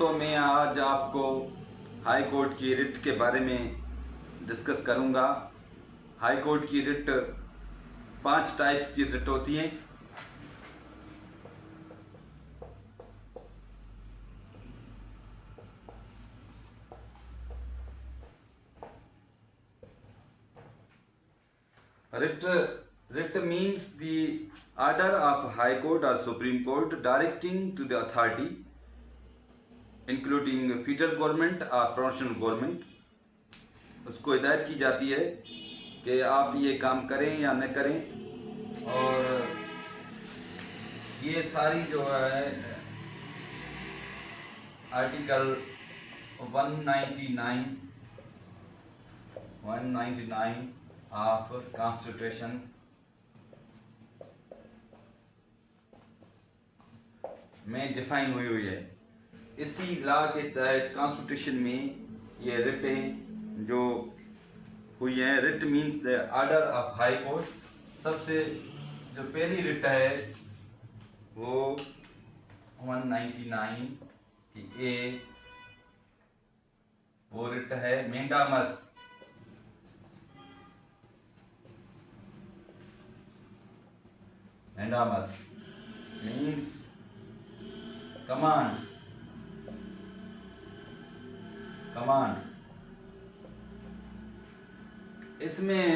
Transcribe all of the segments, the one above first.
दोस्तों, मैं आज आपको हाई कोर्ट की रिट के बारे में डिस्कस करूंगा। हाई कोर्ट की रिट 5 टाइप्स की रिट होती हैं। Writ means the order of High Court or Supreme Court directing to the authority, including federal government or provincial government, उसको हिदायत की जाती है कि आप ये काम करें या न करें। और ये सारी जो है आर्टिकल 199 ऑफ कॉन्स्टिट्यूशन में डिफाइन हुई है। इसी लॉ के तहत कॉन्स्टिट्यूशन में ये रिटें जो हुई हैं। Writ means the order of high court. सबसे जो पहली रिट है वो 199 की ए, वो रिट है मेंडामस। मेंडामस मीन्स कमांड। इसमें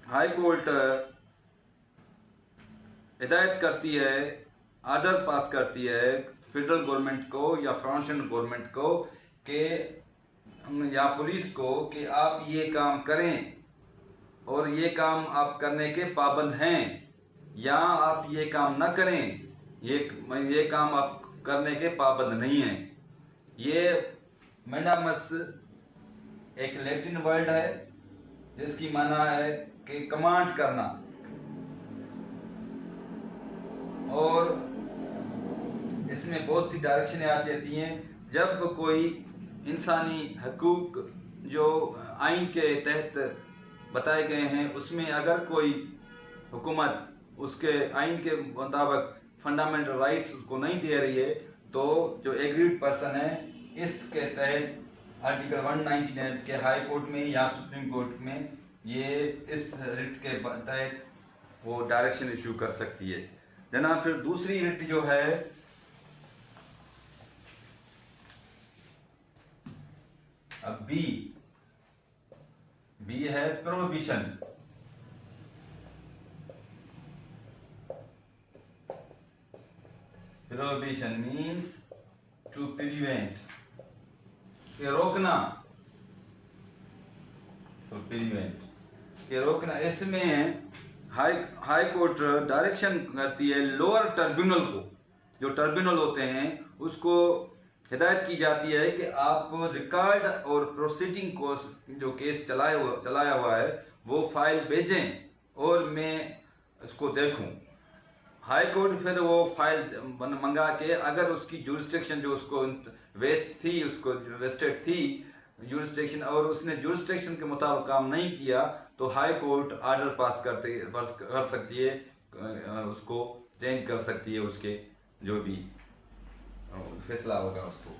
हाई कोर्ट हिदायत करती है, ऑर्डर पास करती है फेडरल गवर्नमेंट को या प्रोविंशियल गवर्नमेंट को कि या पुलिस को कि आप ये काम करें और ये काम आप करने के पाबंद हैं, या आप ये काम ना करें, ये काम आप करने के पाबंद नहीं हैं। ये मेंडामस एक लैटिन वर्ड है जिसकी माना है कि कमांड करना। और इसमें बहुत सी डायरेक्शनें आ जाती हैं। जब कोई इंसानी हकूक जो आइन के तहत बताए गए हैं उसमें अगर कोई हुकूमत उसके आइन के मुताबिक फंडामेंटल राइट्स उसको नहीं दे रही है, तो जो एग्रीड पर्सन है इसके तहत आर्टिकल 199 के हाई कोर्ट में या सुप्रीम कोर्ट में ये इस रिट के तहत वो डायरेक्शन इशू कर सकती है। जनाब, फिर दूसरी रिट जो है अब बी है prohibition. Prohibition means to prevent, के रोकना, तो प्रिवेंट के रोकना। इसमें हाई कोर्ट डायरेक्शन करती है लोअर ट्रिब्यूनल को, जो ट्रिब्यूनल होते हैं उसको हिदायत की जाती है कि आप रिकॉर्ड और प्रोसीडिंग को जो केस चलाया हुआ है वो फाइल भेजें और मैं उसको देखूं। हाई कोर्ट फिर वो फाइल मंगा के अगर उसकी जुरिस्डिक्शन जो उसको वेस्ट थी, उसको वेस्टेड थी जुरिस्डिक्शन, और उसने जुरिस्डिक्शन के मुताबिक काम नहीं किया तो हाई कोर्ट ऑर्डर पास कर सकती है, उसको चेंज कर सकती है, उसके जो भी फैसला होगा उसको।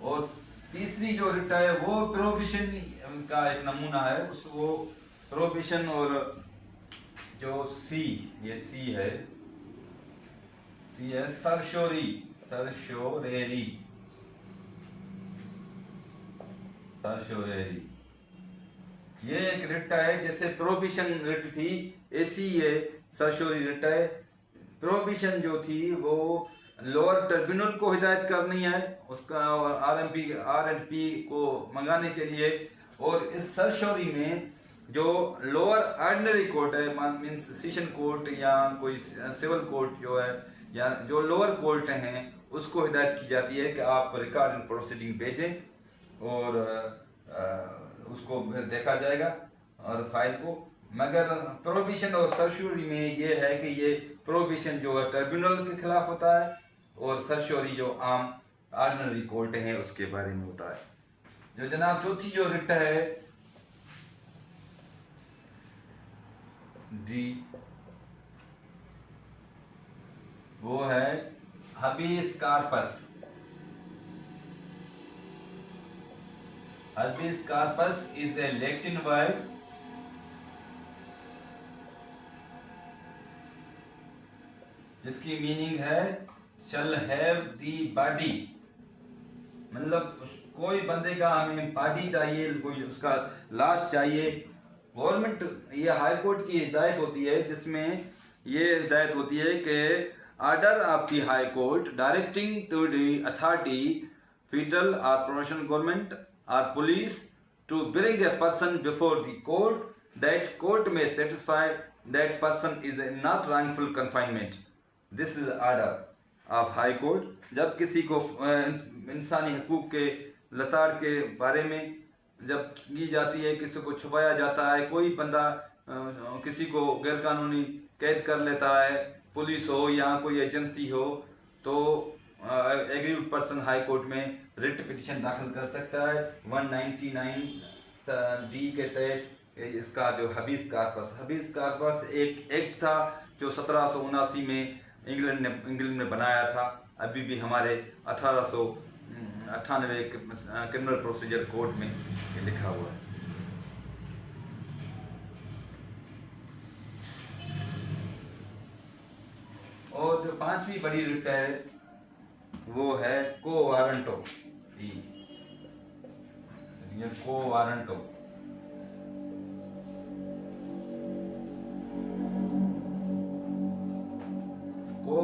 और तीसरी जो रिट है वो प्रोहिबिशन का एक नमूना है। वो प्रोहिबिशन और जो ये सी है सरशोरेरी। ये एक रिट है, जैसे प्रोहिबिशन रिट थी ऐसी ये सरशोरी रिट है। प्रोहिबिशन जो थी वो लोअर ट्रिब्यूनल को हिदायत करनी है उसका आर.एंड.पी को मंगाने के लिए। और इस सरशोरी में जो लोअर ऑर्डिनरी कोर्ट है, मीन्स सेशन कोर्ट या कोई सिविल कोर्ट जो है या जो लोअर कोर्ट हैं उसको हिदायत की जाती है कि आप रिकॉर्ड एंड प्रोसीडिंग भेजें और उसको फिर देखा जाएगा और फाइल को। मगर प्रोहिबिशन और सरशोरी में ये है कि ये प्रोहिबिशन जो है ट्रिब्यूनल के खिलाफ होता है और सरशोरी जो आम ऑर्डिनरी कोर्ट हैं उसके बारे में होता है। जो जनाब चौथी जो रिट है डी, वो है habeas corpus. habeas corpus is a Latin word जिसकी मीनिंग है shall have the body, मतलब कोई बंदे का हमें बॉडी चाहिए, कोई उसका लाश चाहिए। गवर्नमेंट, ये हाई कोर्ट की हिदायत होती है जिसमें ये हिदायत होती है कि order of the high court directing to the authority federal और प्रोविंशियल गवर्नमेंट और police to bring a person before the court that court may satisfy that person is not wrongful confinement. This is order of high court. जब किसी को इंसानी हकूक़ के लताड़ के बारे में जब की जाती है, किसी को छुपाया जाता है, कोई बंदा किसी को गैरकानूनी कैद कर लेता है, पुलिस हो या कोई एजेंसी हो, तो एग्रीड पर्सन हाई कोर्ट में रिट पिटिशन दाखिल कर सकता है 199 डी के तहत। इसका जो हबीस कार्पस एक एक्ट था जो 1779 में इंग्लैंड में बनाया था। अभी भी हमारे 1898 क्रिमिनल प्रोसीजर कोड में ये लिखा हुआ है। और जो पांचवी बड़ी रिट है वो है को वारंटो। ये को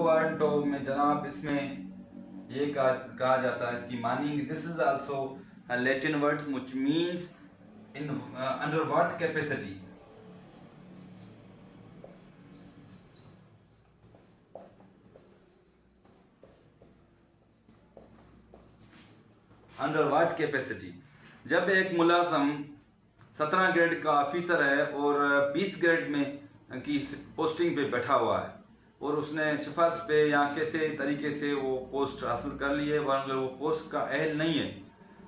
वारंटो में जनाब, इसमें ये कहा जाता है, इसकी meaning this is also Latin word which means in under what capacity. Under what capacity, जब एक मुलाजम 17 ग्रेड का ऑफिसर है और 20 ग्रेड में की पोस्टिंग पे बैठा हुआ है और उसने सिफारिश पे या कैसे तरीके से वो पोस्ट हासिल कर ली है, वरना अगर वो पोस्ट का अहल नहीं है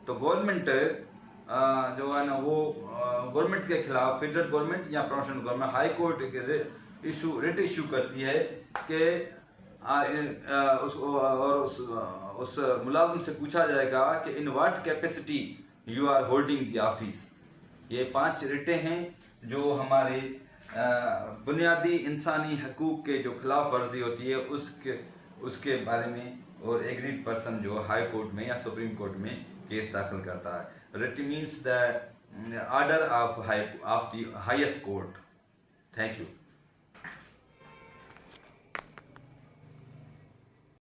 तो गवर्नमेंट जो है ना वो गवर्नमेंट के खिलाफ फेडरल गवर्नमेंट या provincial government high court writ issue करती है कि उस मुलाजिम से पूछा जाएगा कि in what capacity you are holding the office. ये 5 रिटें हैं जो हमारे बुनियादी इंसानी हकूक़ के जो खिलाफ वर्जी होती है उसके बारे में, और एग्रीड पर्सन जो हाई कोर्ट में या सुप्रीम कोर्ट में केस दाखिल करता है। Writ means the order of the highest court. Thank you.